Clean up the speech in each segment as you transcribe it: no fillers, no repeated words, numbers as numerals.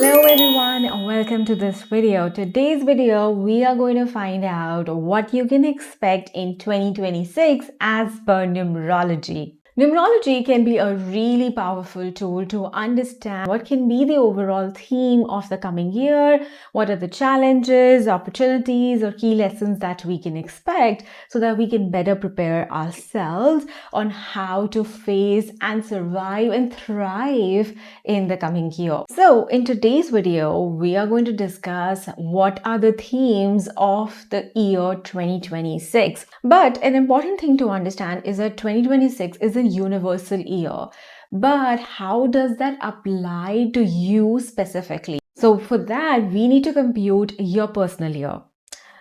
Hello everyone and welcome to this video. Today's video we are going to find out what you can expect in 2026 as per numerology. Numerology can be a really powerful tool to understand what can be the overall theme of the coming year, what are the challenges, opportunities, or key lessons that we can expect so that we can better prepare ourselves on how to face and survive and thrive in the coming year. So, in today's video, we are going to discuss what are the themes of the year 2026. But an important thing to understand is that 2026 is a universal year. But how does that apply to you specifically? So, for that, we need to compute your personal year.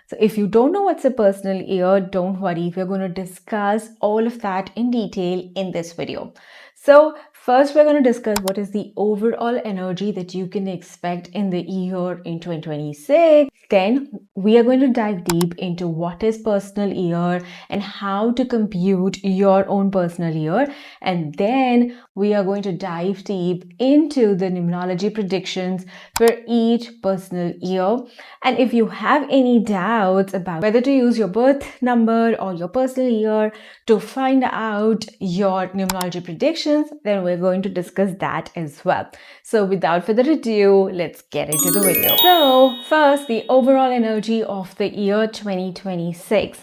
So if you don't know what's a personal year, don't worry. We're going to discuss all of that in detail in this video. So first, we're going to discuss what is the overall energy that you can expect in the year in 2026. Then we are going to dive deep into what is personal year and how to compute your own personal year. And then we are going to dive deep into the numerology predictions for each personal year. And if you have any doubts about whether to use your birth number or your personal year to find out your numerology predictions, then we're going to discuss that as well. So without further ado, let's get into the video. So first, the overall energy of the year 2026.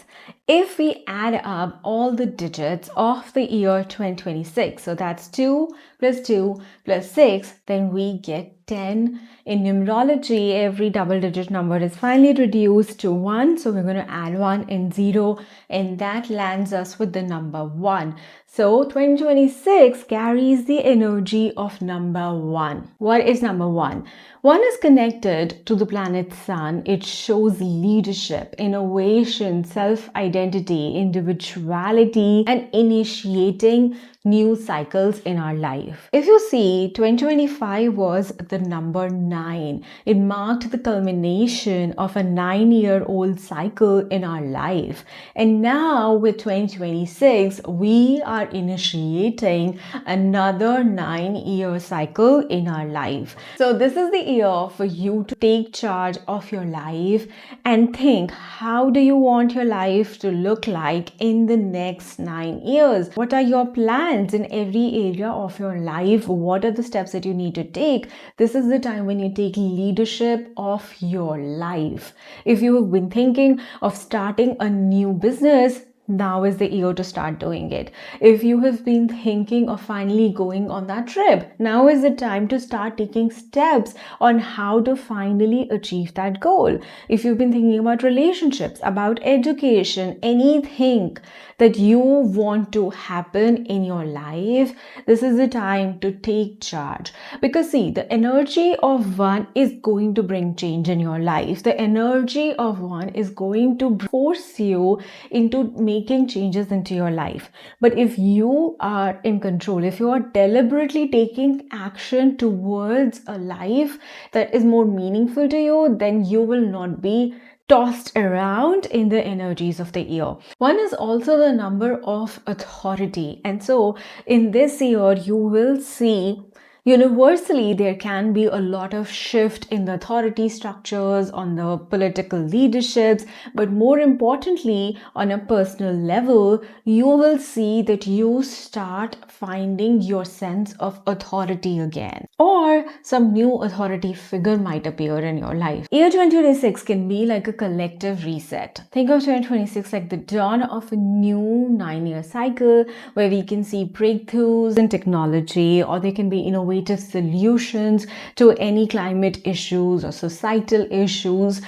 If we add up all the digits of the year 2026, so that's 2 plus 2 plus 6, then we get 10. In numerology, every double digit number is finally reduced to 1. So we're going to add 1 and 0, and that lands us with the number 1. So 2026 carries the energy of number 1. What is number 1? 1 is connected to the planet Sun. It shows leadership, innovation, self-identity, individuality, and initiating new cycles in our life. If you see, 2025 was the number 9. It marked the culmination of a 9-year-old cycle in our life. And now with 2026, we are initiating another 9-year cycle in our life. So this is the year for you to take charge of your life and think, how do you want your life to look like in the next 9 years? What are your plans in every area of your life? What are the steps that you need to take? This is the time when you take leadership of your life. If you have been thinking of starting a new business, now is the year to start doing it. If you have been thinking of finally going on that trip, now is the time to start taking steps on how to finally achieve that goal. If you've been thinking about relationships, about education, anything that you want to happen in your life, this is the time to take charge. Because see, the energy of 1 is going to bring change in your life. The energy of 1 is going to force you into making changes into your life. But if you are in control, if you are deliberately taking action towards a life that is more meaningful to you, then you will not be tossed around in the energies of the year. 1 is also the number of authority. And so in this year, you will see universally, there can be a lot of shift in the authority structures, on the political leaderships, but more importantly, on a personal level, you will see that you start finding your sense of authority again, or some new authority figure might appear in your life. Year 2026 can be like a collective reset. Think of 2026 like the dawn of a new 9-year cycle where we can see breakthroughs in technology, or there can be innovative solutions to any climate issues or societal issues.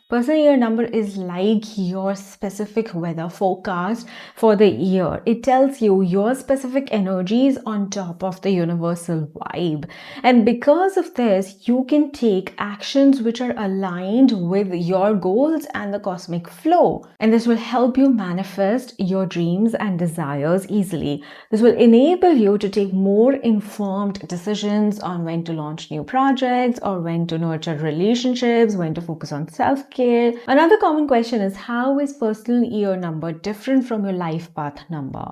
Personal year number is like your specific weather forecast for the year. It tells you your specific energies on top of the universal vibe. And because of this, you can take actions which are aligned with your goals and the cosmic flow. And this will help you manifest your dreams and desires easily. This will enable you to take more informed decisions on when to launch new projects or when to nurture relationships, when to focus on self-care, care. Another common question is, how is personal year number different from your life path number?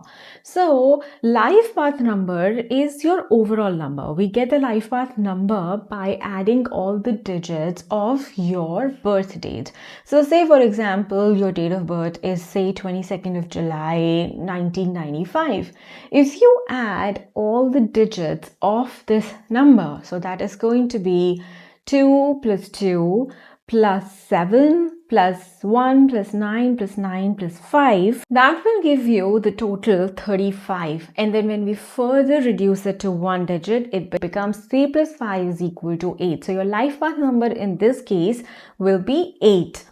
So life path number is your overall number. We get the life path number by adding all the digits of your birth date. So say for example, your date of birth is say 22nd of July 1995. If you add all the digits of this number, so that is going to be 2 plus 2 plus 7 plus 1 plus 9 plus 9 plus 5, that will give you the total 35. And then when we further reduce it to one digit, it becomes 3 plus 5 is equal to 8. So your life path number in this case will be 8.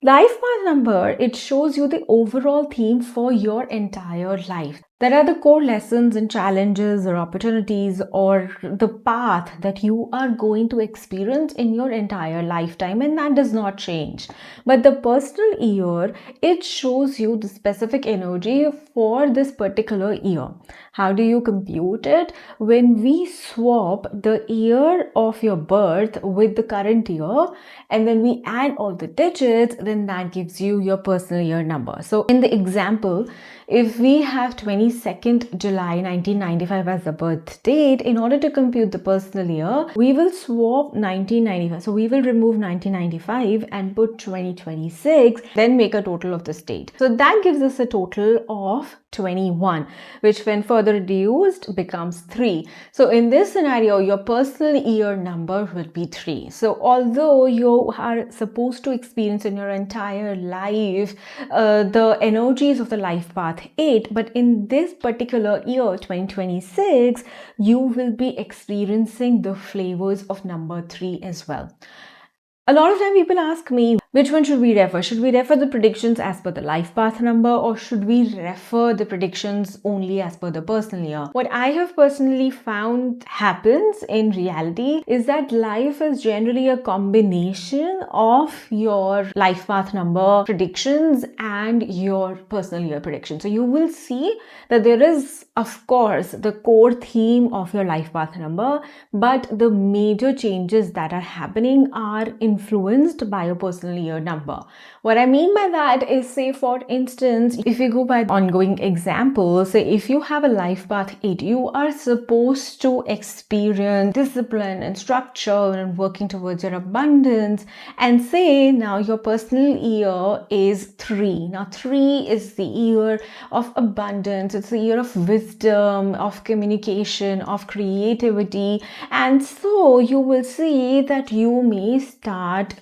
Life path number, it shows you the overall theme for your entire life. There are the core lessons and challenges or opportunities or the path that you are going to experience in your entire lifetime, and that does not change. But the personal year, it shows you the specific energy for this particular year. How do you compute it? When we swap the year of your birth with the current year and then we add all the digits, then that gives you your personal year number. So in the example, if we have 22nd July 1995 as the birth date, in order to compute the personal year, we will swap 1995. So we will remove 1995 and put 2026, then make a total of this date. So that gives us a total of 21, which when further reduced becomes 3. So in this scenario, your personal year number will be 3. So although you are supposed to experience in your entire life the energies of the life path 8, but in this particular year 2026, you will be experiencing the flavors of number 3 as well. A lot of time people ask me, which one should we refer? Should we refer the predictions as per the life path number, or should we refer the predictions only as per the personal year? What I have personally found happens in reality is that life is generally a combination of your life path number predictions and your personal year predictions. So you will see that there is, of course, the core theme of your life path number, but the major changes that are happening are influenced by your personal year number. What I mean by that is, say for instance, if you go by ongoing examples, say if you have a life path 8, you are supposed to experience discipline and structure and working towards your abundance. And say now your personal year is 3. Now 3 is the year of abundance. It's the year of wisdom, of communication, of creativity. And so you will see that you may start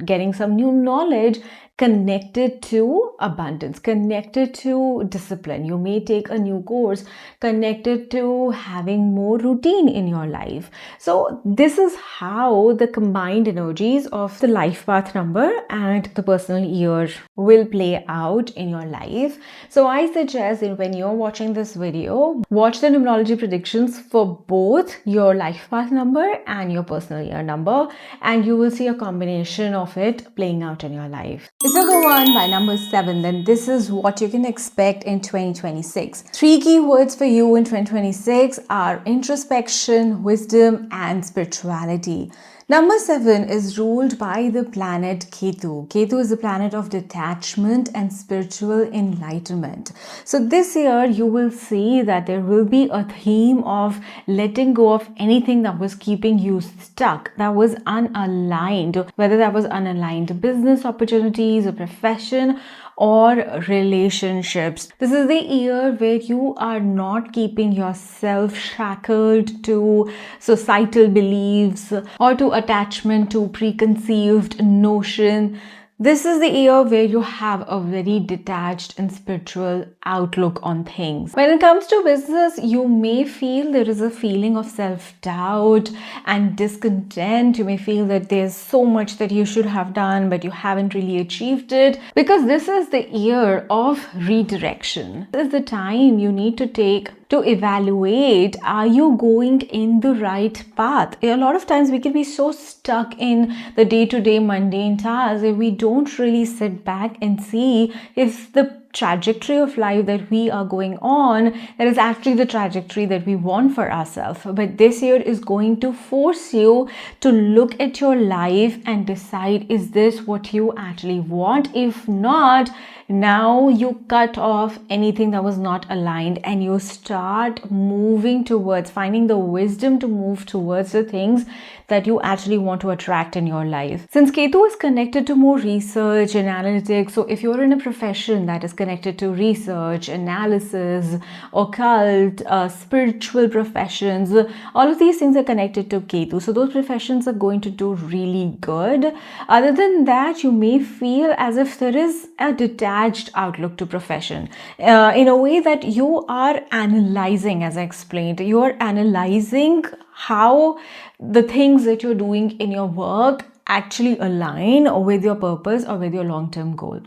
getting some new knowledge connected to abundance, connected to discipline. You may take a new course connected to having more routine in your life. So this is how the combined energies of the life path number and the personal year will play out in your life. So I suggest that when you're watching this video, watch the numerology predictions for both your life path number and your personal year number, and you will see a combination of it playing out in your life. If you go on by number 7, then this is what you can expect in 2026. 3 keywords for you in 2026 are introspection, wisdom, and spirituality. Number 7 is ruled by the planet Ketu. Ketu is the planet of detachment and spiritual enlightenment. So this year you will see that there will be a theme of letting go of anything that was keeping you stuck, that was unaligned, whether that was unaligned business opportunities or profession or relationships. This is the year where you are not keeping yourself shackled to societal beliefs or to attachment to preconceived notion. This is the year where you have a very detached and spiritual outlook on things. When it comes to business, you may feel there is a feeling of self-doubt and discontent. You may feel that there's so much that you should have done, but you haven't really achieved it, because this is the year of redirection. This is the time you need to take to evaluate, are you going in the right path? A lot of times we can be so stuck in the day-to-day mundane tasks if we don't really sit back and see if the trajectory of life that we are going on, that is actually the trajectory that we want for ourselves. But this year is going to force you to look at your life and decide, is this what you actually want? If not, now you cut off anything that was not aligned and you start moving towards finding the wisdom to move towards the things that you actually want to attract in your life. Since Ketu is connected to more research and analytics, so if you're in a profession that is connected to research, analysis, occult, spiritual professions, all of these things are connected to Ketu. So those professions are going to do really good. Other than that, you may feel as if there is a detached outlook to profession, in a way that you are analyzing, as I explained, you are analyzing how the things that you're doing in your work actually align with your purpose or with your long-term goal.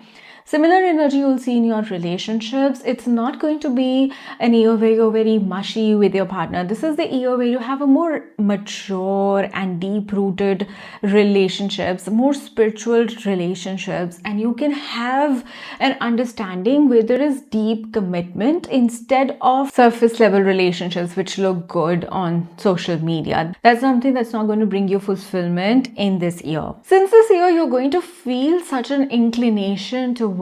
Similar energy you'll see in your relationships. It's not going to be an year where you're very mushy with your partner. This is the year where you have a more mature and deep-rooted relationships, more spiritual relationships, and you can have an understanding where there is deep commitment instead of surface level relationships which look good on social media. That's something that's not going to bring you fulfillment in this year. Since this year you're going to feel such an inclination towards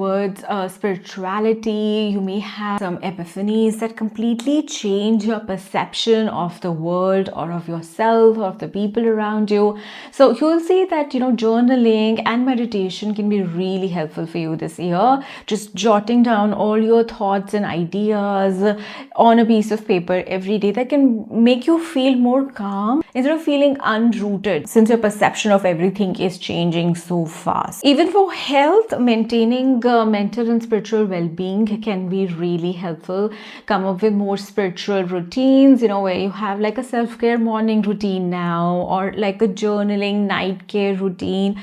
spirituality, you may have some epiphanies that completely change your perception of the world or of yourself or of the people around you. So you'll see that, journaling and meditation can be really helpful for you this year. Just jotting down all your thoughts and ideas on a piece of paper every day, that can make you feel more calm instead of feeling unrooted, since your perception of everything is changing so fast. Even for health, maintaining mental and spiritual well-being can be really helpful. Come up with more spiritual routines, where you have like a self-care morning routine now, or like a journaling night care routine,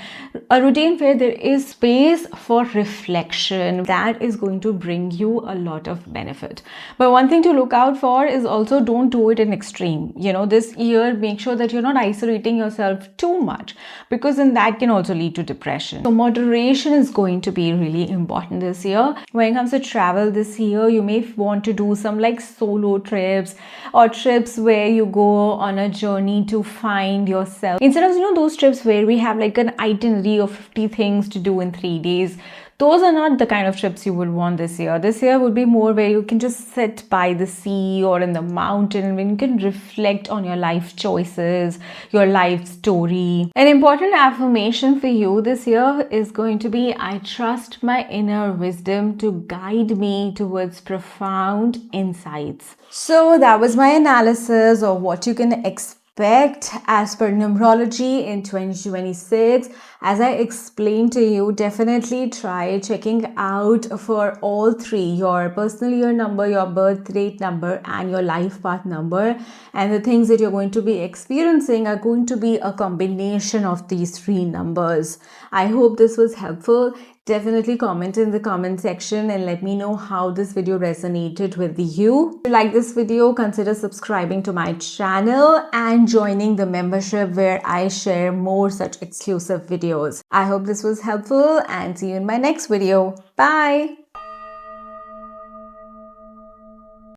a routine where there is space for reflection. That is going to bring you a lot of benefit. But one thing to look out for is also don't do it in extreme. This year, make sure that you're not isolating yourself too much, because then that can also lead to depression. So moderation is going to be really important this year. When it comes to travel this year, you may want to do some like solo trips or trips where you go on a journey to find yourself, instead of those trips where we have like an itinerary of 50 things to do in 3 days. Those are not the kind of trips you would want this year. This year would be more where you can just sit by the sea or in the mountain, and when you can reflect on your life choices, your life story. An important affirmation for you this year is going to be, I trust my inner wisdom to guide me towards profound insights. So that was my analysis of what you can expect as per numerology in 2026. As I explained to you, definitely try checking out for all three: your personal year number, your birth date number, and your life path number. And the things that you're going to be experiencing are going to be a combination of these three numbers. I hope this was helpful. Definitely comment in the comment section and let me know how this video resonated with you. If you like this video, consider subscribing to my channel and joining the membership where I share more such exclusive videos. I hope this was helpful and see you in my next video. Bye!